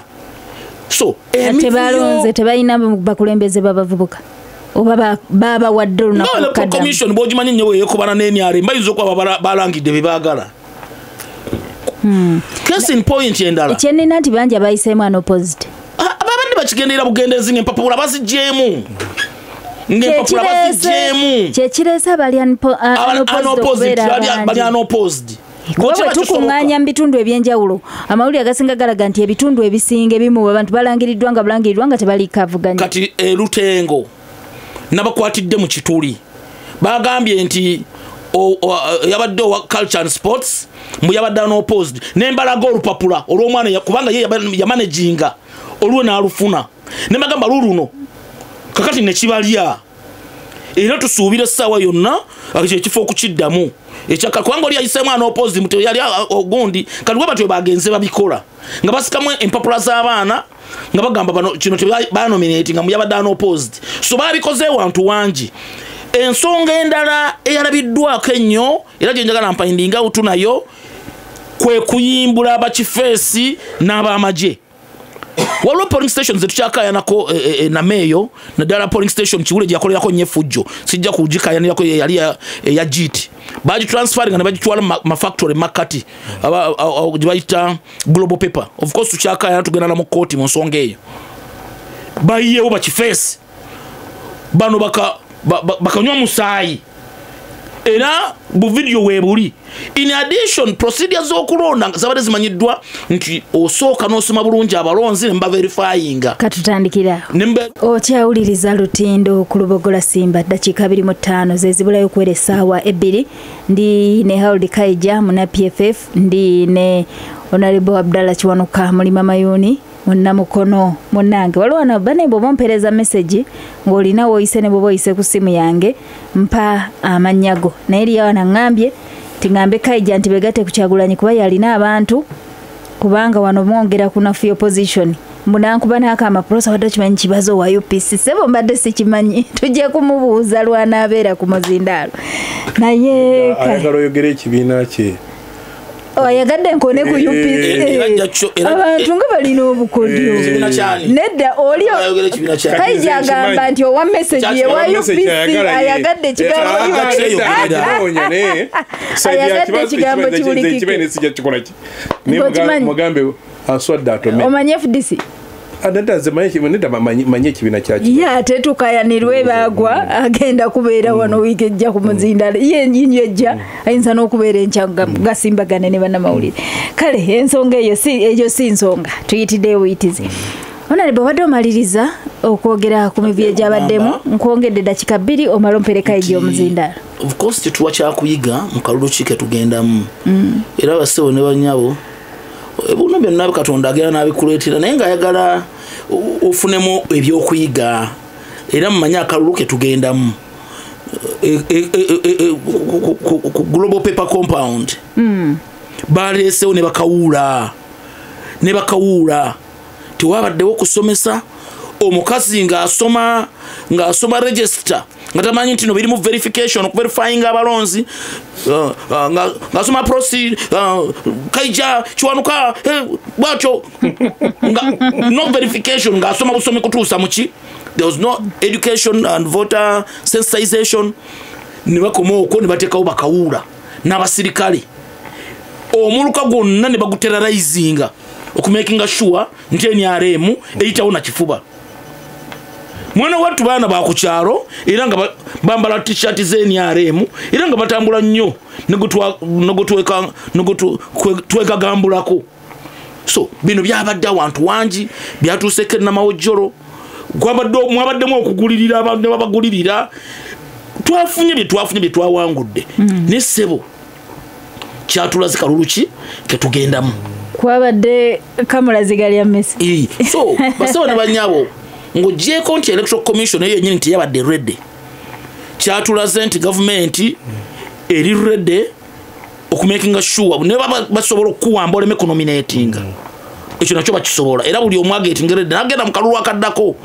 so tebalonze tebalina bakulembeze babavubuka oba baba wadde olunaku no commission bojimanyi nnyo yekubana n'enyare mbayinza okuba balangidde bye baagala case in point endala ekyenina nti bangi abayiseemu anopposite ababadde bakigenderera bugendezi ng'empapula bazigyemu kyekireese abali unopposed kuba tukuŋŋaanya mu bitundu ebyenjawulo amawulire agasinga galaga nti ebitundu ebisinga ebimu abantu balangiriddwa nga bulangiriddwa nga tebalikavuganya kati Lutengo nabakwatidde mu kituli bagambye nti yabadde wa culture and sports mbu yabadde unopposed nembalaga olupapula olw'omwana kubanga ye yamanaginga olwo n'alufuna nembagamba luluno kakati nekibalya era tusuubira essaawa yonna ekifo okukiddamu kubanga oli yayiseemu unopposed muto yali ogundi kati bwe batyo bagenze babikola nga basikamu empapula z'abaana nga bagamba kino tebanominati nga muyabadde unopposed so babikoze wantu wangi ensonga endala eyalabiddwako ennyo era gyenjagala mpayindinga utu nayo kwe kuyimbula abakifeesi n'abamagye waliwo polling stations zetukyakayanako nameeyo naddala polling station kiwule gyeyakolerako nnyo effujjo sijja kugikayanirako yali eya GT bagitransferinga ne bagitwala mafactory makati gye bayita Global Paper of course tukyakayana tugenda na mu kooti mu nsonga eyo bayiyewo bakifeesi bano bakanywa musaayi era bu video webuli in addition procedures z'okulonda zabadde zimanyiddwa nti osooka n'osoma bulungi abalonzi ne mbaverifyinga katutandikira okyawuliriza Lutindo ku Lubogola Simba dakiika 25 zezibulayo kuwera essaawa 2 ndi ne Harold Kaija muna PFF ndi ne Honorable Abdallah Kiwanuka mulima mayuni munnamukono munnange waliwo nabane bw'ompereza message ng'olina woyise ne bw'oyise ku simu yange mpa amanyago naye eriyo nangambye tingambe Kaija nti begate ku Kyagulanyi kuba yalina abantu kubanga wano mwongera ku nafu opposition munankuba n'aka amaprosa wadde kimanyi kibazo wa UPC sebo mbadde sikimanyi tujja kumubuuza lwanaabeera ku muzindaalo naye ayagala oyogera ekibiina kye ayagadde nkone ku UPC abantu nga balina obukodyo nedda oli Kaija agamba nti owa message ye wa UPC ayagadde ekigambo kibulikike mugambe aswadde atome omanye FDC adadaze manye ekibiina kyaki ate tukayanirwe bagwa agenda kubeera wano wiiki ejja ku muzindaalo ye enyinyo ejja ayinza n'okubeera enkya gasimbagane ne bannamawulire kale ensonga eyo si nsonga tuyitiddeyo buyitizi Honorable badde omaliriza okwogera ku mivuyo gyabaddemu nkwongedde dakiika 2 omala ompereka ejja omuzindaalo of course tetuwa kyakuyiga mu kalulu kike tugendamu era basewo ne banyabo buno byonna Katonda agenda n'abikuleetera naye ng'ayagala ofunemu ebyokuyiga era mumanye akalulu ke tugendamu ku Global Paper Compound baleesewo ne bakawuula tewabaddewo kusomesa omukazi ng'asoma register nga tamanyi nti no birimu verification okuverifying abalonzi ngasoma proceed kaija kiwanuka bwatyo no verification ngasoma busomi kutuusa muki. There was no education and voter sensitization. Ne bakoma okwo ne bateekawo bakawuula n'abasirikale omuluka gwonna ne baguterrorizinga okumakinga sure nti NRM eyitawo na kifuba. Mwana watu baana ba ku kyalo era nga bambala t-shirt ze NRM era nga batambula nnyo twekagambulako. So bino byabadde awantu wangi byatuuseke namawojjolo mwabaddemu okugulirira abantu ne babagulirira. Twafunye bye twawangudde ne ssebo kyatulaze kalulu ki ketugendamu kwabadde kamula zigali ya Messi. So basebo ne banyabo ng'ogyeko nti electoral commission eyo yennyini nti yabadde redde kyatulaze nti gavumenti eri redde okumakinga sure ne basobola okuwamba oleme kunominatinga ekyo nakyo bakisobola era buli omu agetinga redde nagenda mu kalulu akaddako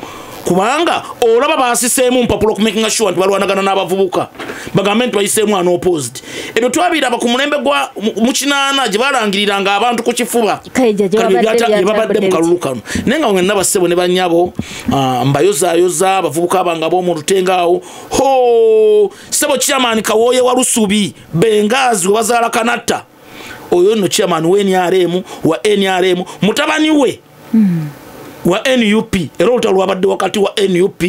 kubanga olaba basiseemu mpapulo okumakinga sure nti balwanagana n'abavubuka bagambe nti bayiseemu unopposed. Ebyo twabiraba ku mulembe gwa mu kinaana gye balangiriranga abantu ku kifuba babadde mu kalulu kano naye nga ngena bassebo ne bannyabo mbayozaayoza abavubuka abange ab'omu Lutenga awo ssebo chairman Kawooye wa Lusubi Bengazi we bazaala Kanatta oyo nno chairman wa NRM mutabani we wa NUP era olutalo lwabadde wakati wa NUP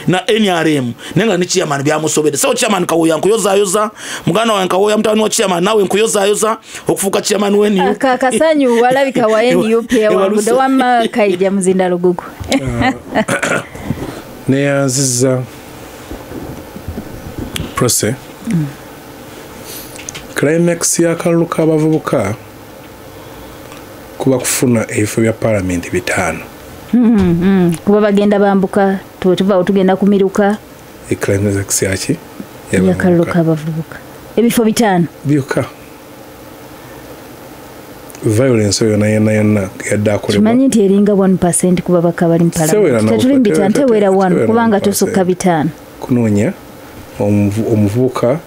na NRM nenga ni chairman byamusobedde. So chairman Kawooya nkuyozaayoza muganda wa Kawooya mutani wa chairman nawe nkuyozaayoza okufuka chairman wa NUP akasanyu walabika wa NUP wamudde wamma Kaija Muzinda Lugugu ne aziza prose climax ya kalulu k'abavubuka kuba kufuna ebifo bya parliament 5 kuba bagenda bambuka tuva tugenda kumiruka climax yaki ya kalulu k'abavubuka ebifo 5 byuka violence yona yadda akolebwa kimanyi nti eringa 1% kuba bakabali mpala tetuli mbitante wera 1 kubanga tusukka 5 kunoonya omuvubuka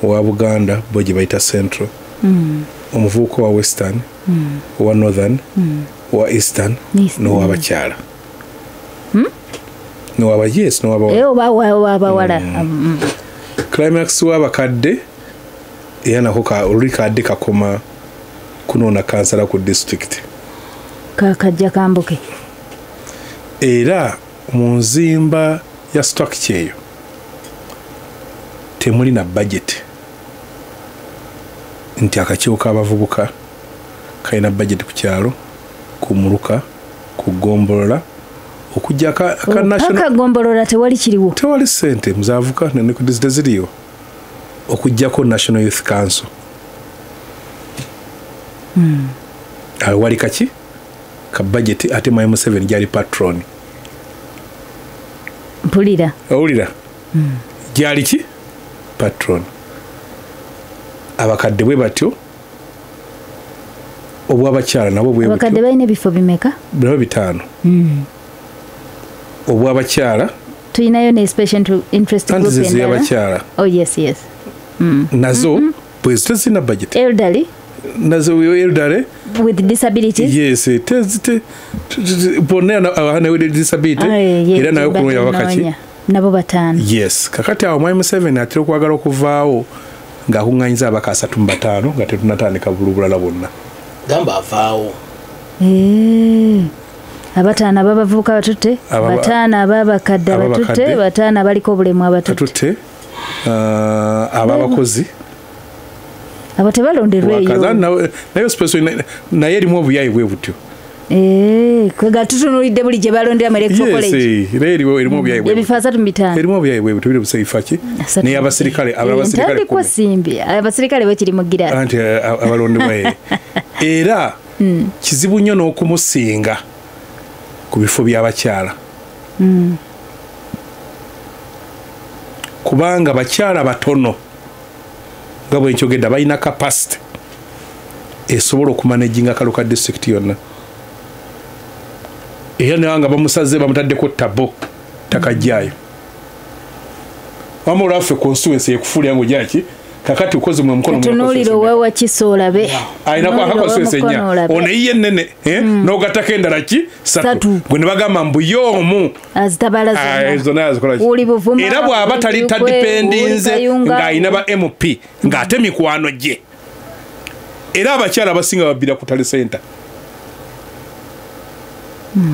wa Buganda boji baita Central omuvubuka wa Western wa Northern wa Eastern no wa bakyala no wa yes no wa bawala climax wa bakadde yana hoka ulikadde kakoma kunona kansala ku district kakajja kambuke era mu nzimba ya structure eyo temuli na budget nti akakiiko k'abavubuka kalina budget ku kyalo kumuruka kugombolola okujja ka national akagombolola tewali sente muzavuka ne ku district ziriyo okujjako National Youth Council wali kaki ka budget ate my M7 jali patron mpulira jali ki patron abakadde bwe batyo obwabakyala nabo bwe abakadde bayina ebifo bimeka bino 5 obwabakyala tuyinayo ne special interest group endala oh yes nazo bwe zina budget elderly nazo elderly with disabilities yes bonna with disability era nayo kuno yabakaki nabo 5 yes kakati awo mwai 7 atira okwagala okuvaawo ng'akunganyiza abaka 3 mu 5 nga tetunatandika bulubulala bonna gamba avaawo abataana ababavubuka batutte bataana ababakadde batutte bataana abaliko obulemu abatutte ababakozi abo tebalonderweyo naye special naye erimu obuyayi bwe butyo kwega tutunulidde buli gye balondera mu electoral college erimu obuyayi bwe ebifo 3 mu 5 erimu obuyayi bwe butyo biri busayifaki naye abasirikale ntandikwa simbi abasirikale bakiri mu girasi anti abalondebwa era kizibu nnyo n'okumusinga ku bifo by'abakyala kubanga bakyala batono nga bwe nkyogedde balina capacity esobola okumanaginga akalu ka district yonna era naye nga bamusaze bamutaddeko tabo takajjaayo wamula affe constituency ekufuli yangu jaki kakati ukoze mu mkono tunuliro wawa kisola be aina kwa hako constituency nya ona iye nene no gataka endala ki satu gwe bagamba mbu yomu azitabala zona uli buvuma era bwaba tali dependinze nga ina ba MP nga ate mikwano je era abakyala basinga babira ku tali center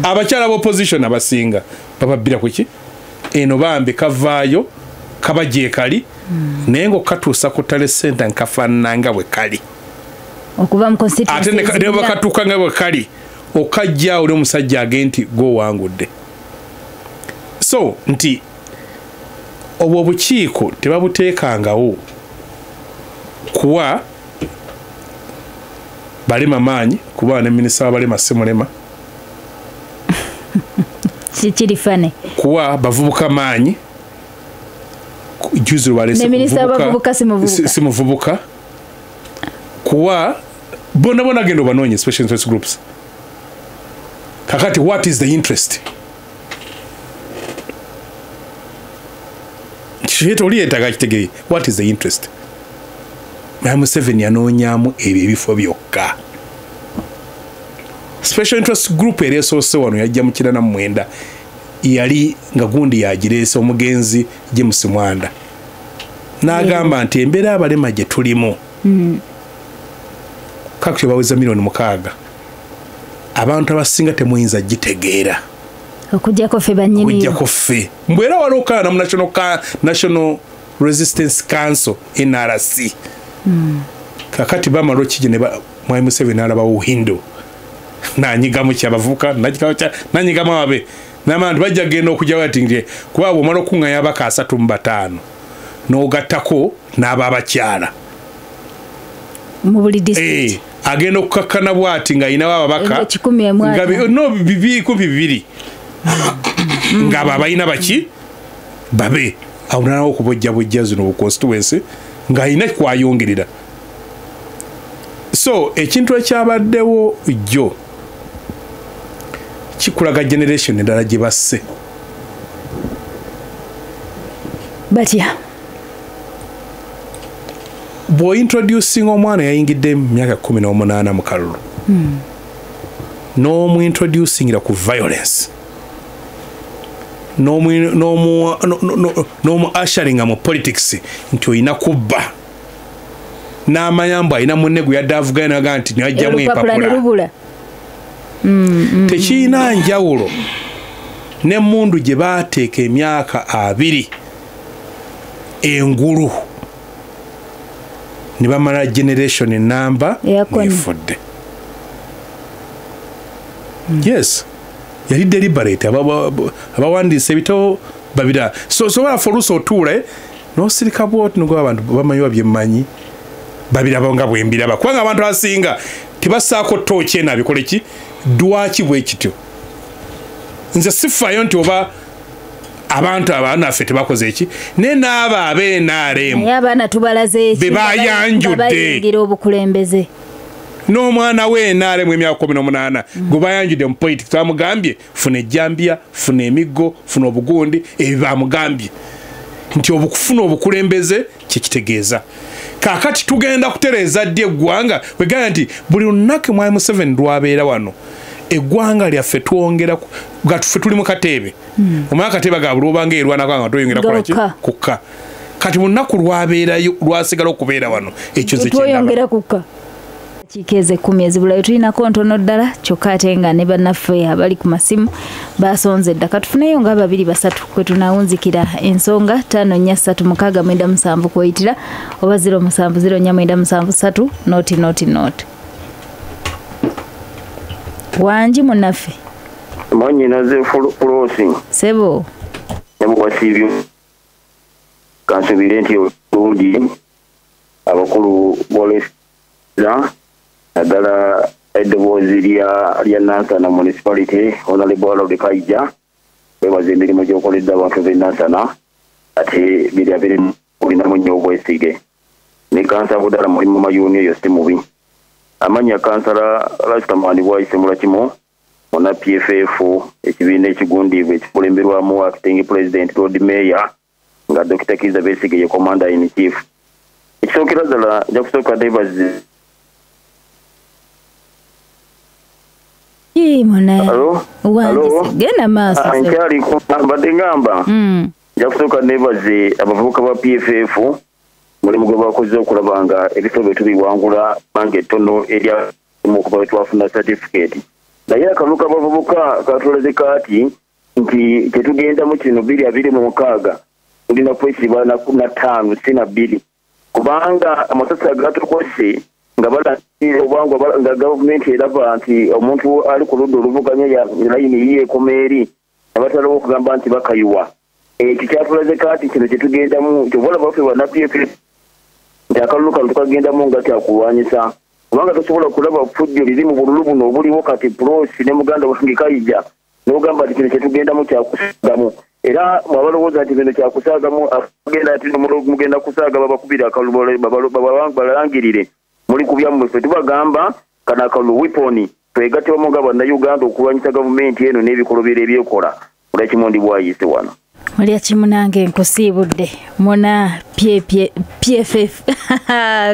abakyala opposition abasinga babira ku ki eno bambe kavaayo kabaje kali nengo katusa ku tale center nkafananga bwe kali okuva mu constituency ate ne bakatuka nga bwe kali okajja ule musajja agenti go wangudde so nti obwo bukiiko tebabuteekangawo kuwa balema maanyi kuba ne minisita wa balema Semulema Kirifane kuwa bavubuka maanyi juzi walese kuvubuka simuvubuka kuwa bona gendo banonye special interest groups kakati what is the interest kishito uliyetaga kitegeri what is the interest Mamu 7 yanonyamu ebifo byokka special interest group eresoose wano yajja mu kirana mwenda yali nga gundi yagirese omugenzi James Mwanda n'agamba nti embeera abalema gye tulimu kakutye baweza milioni 6 abantu abasinga temuyinza gitegeera okujjako ffe bannyini okujjako ffe mbwera walokaana mu National Resistance Council NRC kakati bamala okije ne Mwai Museveni alaba Uhindu nanyigamu kyabavuka nanyigamu ababe n'abantu bajja genda okujja batingire kuba bw'omala okuŋŋanya abaka 35 n'ogattako n'ababakyala mu buli district agenda okukakkana bw'ati ng'ayinawo ababaka no 200 ng'abo abalina baki babe awunanawo okubojjabojja zino bu constituency ng'ayina kwayongerera so ekintu ekyabaddewo jjo kikulaga generation endala gye basse batya bw'ointroducing omwana yayingidde mu myaka 18 mu kalulu n'omuintroducingira ku violence n'omu asharinga mu politics nti olina kubba n'amayambo alina munne gwe yadde avugana naga nti niwajjamu empapula tekiina njawulo n'emmundu gye baateeka emyaka 2 engulu ne bamala generation enamba efudde yes yali deliberate abawandiisa ebitabo babira sobola folusa otuule n'osirika bwoti nogwa abantu bamanyiwa byemmanyi babiraba nga bwembiraba kubanga abantu abasinga tebasaako tooki eno abikole ki dwaki bwe kityo nze sifaayo nti oba abantu abanaffe tebakoze eki ne n'abo ab'NRM abaana tubalaze eki bebayanjudde obukulembeze n'omwana w'NRM emyaka 18 gwe bayanjudde mu politics bamugambye funa ejjambiya funa emiggo funa obugundi ebyo bamugambye nti obukufuna obukulembeze kyekitegeeza kakati tugenda kutereeza ddi eggwanga wegamba nti buli lunaku Mwai Museveni lwabeera wano eggwanga lyaffe twongera ffe tuli mu kateebe omanya kateebe ga buli obanga erwanako nga tweyongera kulaki kukka kati mu nnaku lwabeerayo lwasigala okubeera wano ekyo tweyongera kukka kikeze 10 ezibulayo tulinako ntono ddala kyokka ate nga ne bannaffe abali ku masimu basonze dda katufuneyo nga 2-3 kwe tunawunzikira ensonga 54367 kwoyitira oba 0704973 noti wanji munnaffe manyi naze flossing sebo nemuwasibyo kansubire nti obulungi abakulu bolesa naddala eddoboozi lya Nansana municipality honorable Harold Kaija bebaza emirimu gy'okoledde abantu b'e Nansana ate biri olinamu nnyo obwesige ne kansala buddala mulimu mayuni eyo si mubi amanya kansala Rastamani bwayise mulakimu ona PFF ekibiina ekigundiibwa ekikulemberwamu acting president Lord Mayor nga Dr. Kiza Besigye ye commander in chief. Ekisookera ddala nja kusooka Davis. Hello? Genda maaso. Nkyali mbadde ngamba. Nja kusooka nebaze abavubuka ba PFF mulimu gwe bakoze okulaba nga ebifo bye tubiwangula bange ettono erya mu kuba twafuna certificate. Naye akaluka abavubuka katulaze kati nti tetugenda mu kino 2026 tulina kwesiba na 5 sina 2 kubanga amasasa gatukose nga balakira obwangwa nga gavumenti eraba nti omuntu ali ku ludda oluvuganya ya layini ye komeri abatalawo okugamba nti bakayiwa kikyatulaze kati kino kyetugendamu kyobola baffe bana PFF nti akaluka tukagendamu nga kyakulwanyisa kubanga tosobola kulaba fujjo liri mu bululu buno obuliwo kati Prosi ne muganda wange Kayija n'ogamba nti kino kyetugendamu kyakusagamu era mwabalowooza nti bino kyakusagamu agenda ati mugenda kusaaga babakubira akalulu balangirire muli kubyammwe ffe tubagamba kana akalulu wiponi twegattiramu nga bannayuganda okulwanyisa gavumenti eno n'ebikolobero ebyekola olwekimondi bwayise wano Mulya kimunange nkusiibudde muna PFF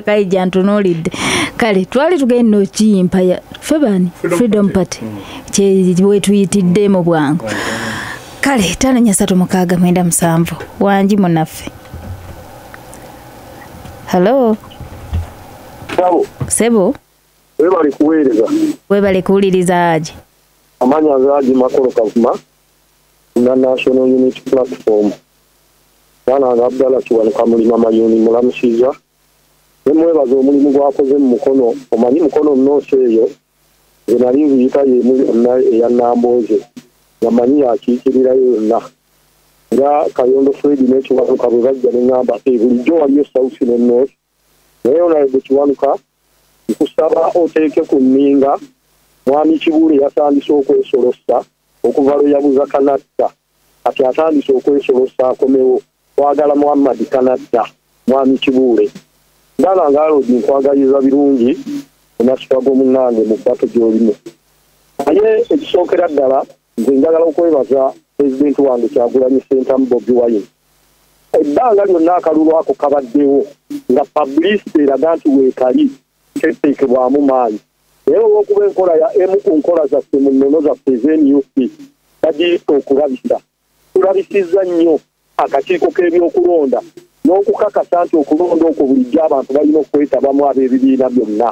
Kayija ntunuulidde kale twali tugenda okiyimpa ya Febani Freedom Party kye tuyitidde mu bwangu kale 536 wanji munaffe. Hello Sebo webale kuwuliriza aje amanya zaji makolo kavuma na National Unity Platform bana Abdallah kiwanuka mulima mayuni mulamusiza nemwebaza omulimu gwakoze mu mukono omanyi mukono nnose eyo zenali biyita ya Namboze yamanyi yakiikirirayo yonna nga Kayondo Fred n'ekiwanuka bwe bajja ne ngamba bulijjo waliyo South ne North naye onaye kiwanuka nkusaba oteeke ku nninga mwami Kibule yatandise okwesolosa okuva lwe yabuza Kanatta ati atandise okwesolosa akomewo kwagala Muhammad Kanatta mwami Kibule ndala ngalo nkwagaliza birungi nasitago munange mu bato gyolimu naye ekisookera ddala nze njagala okwebaza President wange Kyagulanyi Ssentamu Bobi Wine ebbanga lyonna akalulu ako kabaddewo nga publicity eraga nti weekali teteekebwamu maanyi naye olw'okuba enkola ya emu ku nkola zaffe mu nnono zaffe ez'NUP bagiyita okulabisa tulabisizza nnyo akakiiko k'ebyokulonda n'okukakasa nti okulonda okwo bulijjo abantu balina okwetabamu ab'ebibiina byonna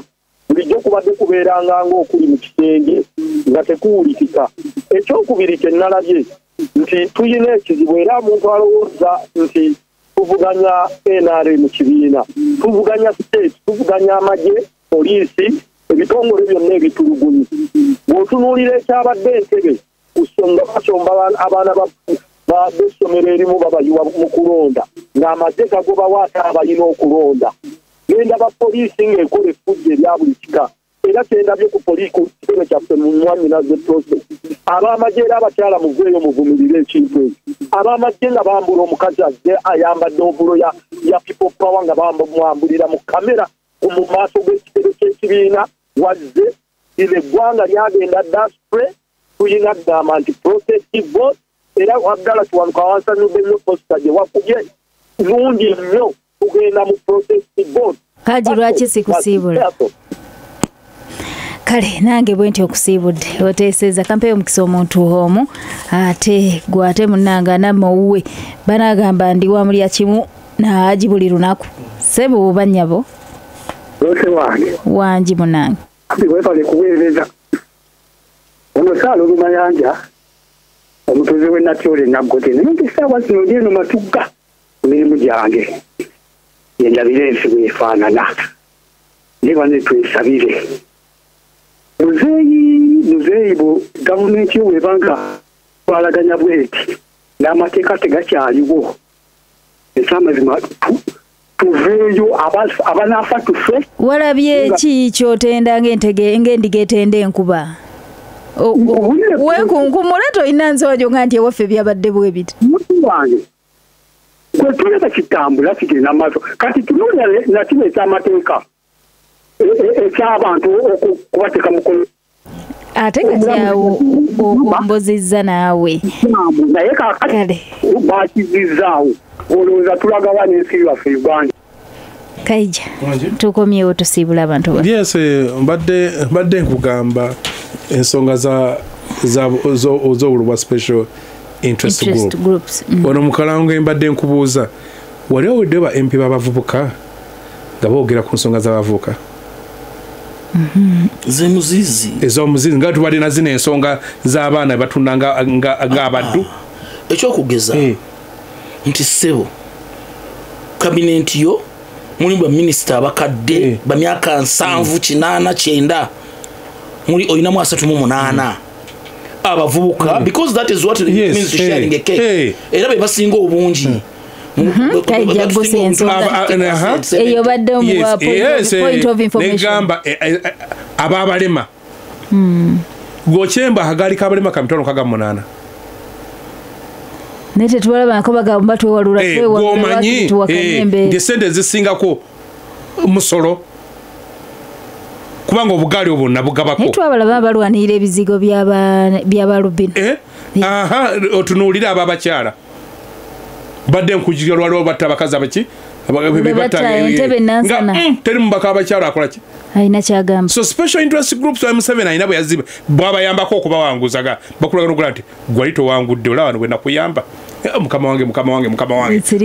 bulijjo kubadde kubeeranga ng'okuli mu kisenge nga tekuwulikika ekyokubiri kye nnalabye nti tuyina ekizibu era omuntu alowooza nti tuvuganya NRM kibiina tuvuganya state tuvuganya amagye poliisi ebitongole byonna ebitulugunyi bw'otunuulira ekyabadde Entebbe kusonga basomba abaana b'essomero erimu babayiwa mu kulonda ng'amagye gagobawo ate abalina okulonda genda bapoliisi ng'ekola effujjo erya buli kika era kyendabye ku kitebe kyaffe mu mwami Nazettose ab'amagye era abakyala muveeyo muvumirire ekintu ekyo ab'amagye nga bambula omukazi azze ayambadde ovulo ya people power nga bamwambulira mu kamera mu maaso g'ekitebe ky'ekibiina wazze ine eggwanga lyagenda daspre tulina ddama nti protective vote era Abdallah kiwanuka wansanudde nnyo posita gye wakubye nungi nnyo tugenda mu protective vote Kaji lwaki sikusiibula kale nange bwenti okusiibudde oteeseza kampeyo omukisa omuntu omu ate gwate munanga namawuwe banagamba ndi wa mulya kimu naaji buli lunaku Sebo oba nnyabo wanji munange webale kuweereza omusaala olumayanja omutuuze w'Natyole Naggote naye ntisaawa zino ndi eno matugga emirimu gyange yendabire ensi bwefaanana neba ne twesabire muzeeyi bo gavumenti yo webanga twalaganya bweti n'amateeka tegakyaliwo ekyamazima tuveeyo abanaafa tufe walabye ki kyotenda ng'endiga etenda enkuba wekunkumula tolina nsojo nga nti ewaffe byabadde bwe biti mutu wange gwe tuleka kitambula kigenda maaso kati tunuulira nakino ekyamateeka eky'abantu okubateeka mukono ate kati ombozizza naawe naye kakati bakizizaawo olowooza tulaga wano ensi yaffe Uganda. Kaija tukomyewo tusiibula abantu yes mbadde nkugamba ensonga z'obulwa special interest groups. Ono mukalango mbadde nkubuuza wali owedde ba MP b'abavubuka nga boogera ku nsonga z'abavubuka ez'omuzizi nga tubadde na zino ensonga z'abaana batunda ng'abaddu ekyokugeza nti ssebo kabinenti yo mulimu baminisita abakadde bamyaka 7 8 9 muli olinamu 38 abavubuka because that is what it means to sharing a cake era be basinga obungi eyo badde point of information negamba ababalema gochemba hagali kabalema kamitono kaga 8 nete tuwalaba nako bagamba twewalula ndi sente zisingako musolo kubanga obugali obwo nabugabako netwabalaba balwanirira ebizigo by'abalubino otunuulira ababakyala badde nkujira lwaliwo batta abakazi abaki teri mubaka abakyala akolaki ayina kyagamba so special interest groups M7 ayina bwe yaziba bwabayambako okubawanguzaga bakulagala nti gwali towangudde olaba bwe nakuyamba mukama wange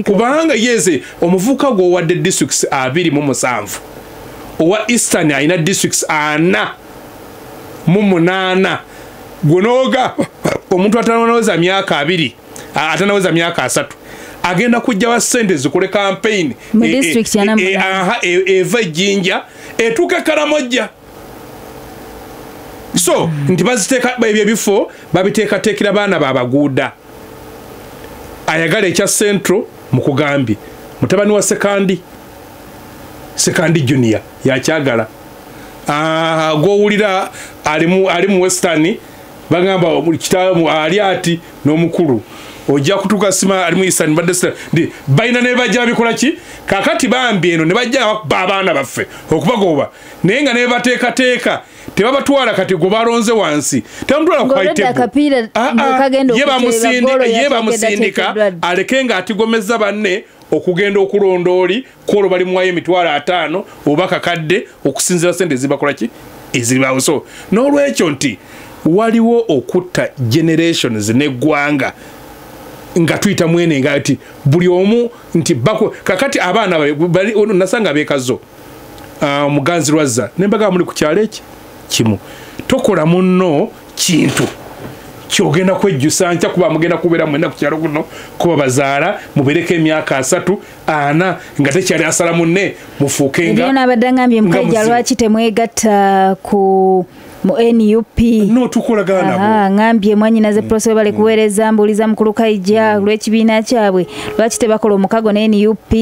kubanga yeze omuvuka gwo wadde districts 27 owa Eastern ayina districts 4 gunoga omuntu atanaweza myaka 2 atanaweza myaka 3 agenda kujja wa sente zikole campaign eva jinja etuka Karamoja so nti baziteeka ebyo bifo babiteekateekera baana babaguuda ayagala ekya central mu kugambye mutabani wa sekandi junior yakyagala gwowulira ali mu Western bagamba kitaamu ali ati n'omukulu ojja kutuka sima ali mu Eastern badde ndi bayina ne bajja bikola ki kakati bambi eno ne bajja abaana baffe okubagoba naye nga ne bateekateeka tebabatwala kati go balonze wansi temutwala ye bamusindika alekenga atigomeza banne okugenda okulondooli kwolo bali muwayo emitwalo 5 oba kakadde okusinzira sente zibakola ki ezibaawo so n'olwekyo nti waliwo okutta generations n'eggwanga nga tuyita mwene nga ati buli omu nti bako kakati abaana nasanga beekazo muganzi lwazza nembaga muli ku kyalo eki kimu tokola munno kintu kyogenda kwejjusa ncha kuba mugenda kubeera mwenda ku kyalo kuno kuba bazaala mubereka emyaka 3 4 nga tekyali asala munne mufuukenga ebyo nabadangambye mukajja lwaki temwegatta ku mu NUP no tukolagana nabo ngambye mwanyinaze process bale kuweereza mbuliza mukulu Kaija lw'ekibiina kyabwe lwaki tebakola omukago ne NUP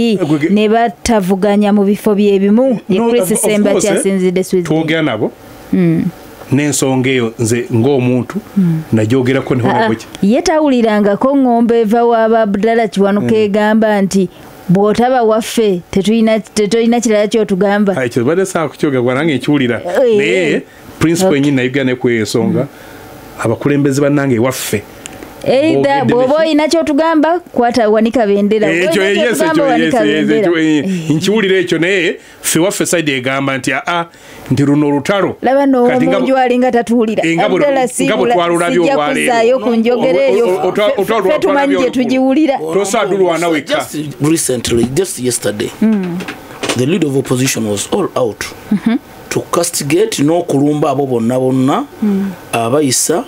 ne batavuganya mu bifo byebimu Chris Semba kyasinzidde Swiss twogera nabo n'ensonga eyo nze ng'omuntu najogerako nehonabweki yetawulirangako ng'ombe eva waba Abdallah Kiwanuka egamba nti bw'otaba waffe tetulina kirala kyotugamba ekyo badde saa kukyoga gwanange ekiwulira naye principle nyina yigane ku ensonga abakulembeze bannange waffe either bwoba olina kyotugamba kwata wanika bendera nkiwulira ekyo naye ffe waffe side egamba nti nti luno olutalo laba n'omunju alinga tatuwulira Abdallah sijja kuzaayo ku njogera eyo ffe tumanyi gye tugiwulira tosaadulwana wekka just yesterday the leader of opposition was all out to castigate n'okulumba abo bonna abayisa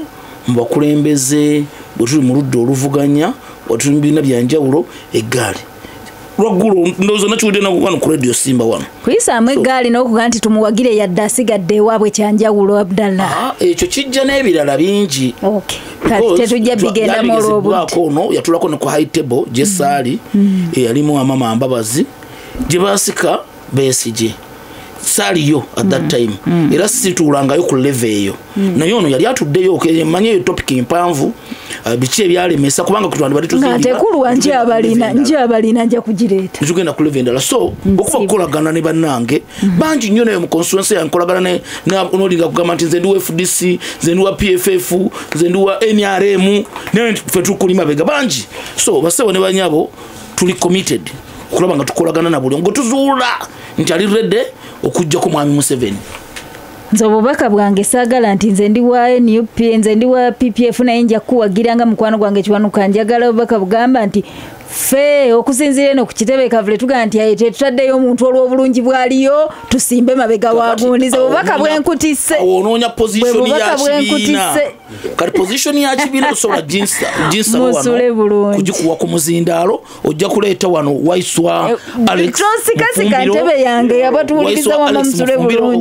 mu bakulembeze bwe tuli mu ludda oluvuganya watuli mu bibiina byanjawulo eggaali lwaggulu ndowooza nakiwulire wano ku radio Simba wano kuyisaamu eggaali n'okuga nti tumuwagire yadde asigadde ewaabwe kyanjawulo Abdallah ekyo kijja n'ebirala bingi tetujja bigendamu olw'obudde ono yatulako ne ku high table gyesaali eyalimu amama Mbabazi gye baasika Besigye saaliyo at that time era situulangayo ku level eyo naye ono yali atuddeyo manye eyo topic empanvu bichi ebyalemesa kubanga kutwandi bali tuzinga tekulu wanje abalina nja kujireta tugenda ku level endala so okuba kukolagana ne bannange banji nnyo nayo mu constituency yankolagana ne onolinga kugamba nti nze ndi wa FDC nze ndi wa PFF nze ndi wa NRM naye ffe tukulima bega banji so basewo ne banyabo tuli committed kulaba nga tukolagana na buli ngo tuzuula nti ali ready okujja ku mwami Museveni nze obubaka bwange saagala nti nze ndi wa NUP nze ndi wa PPF naye nja kuwagiranga mukwano gwange kiwanuka njagala obubaka bugamba nti fe okusinzira eno ku kitebe kavule tugaa nti aye tetutaddeyo omuntu olw'obulungi bwaliyo tusimbe mabega wagundize obubaka bwenkutisse onoonya position ya kibiina kati position ya kibiina tosobola jinsa wano kugikuwa ku muzindaalo ojja kuleeta wano Waiswa Alex tonsikasika ntebe yange yabatuwuliriza wama musule bulungi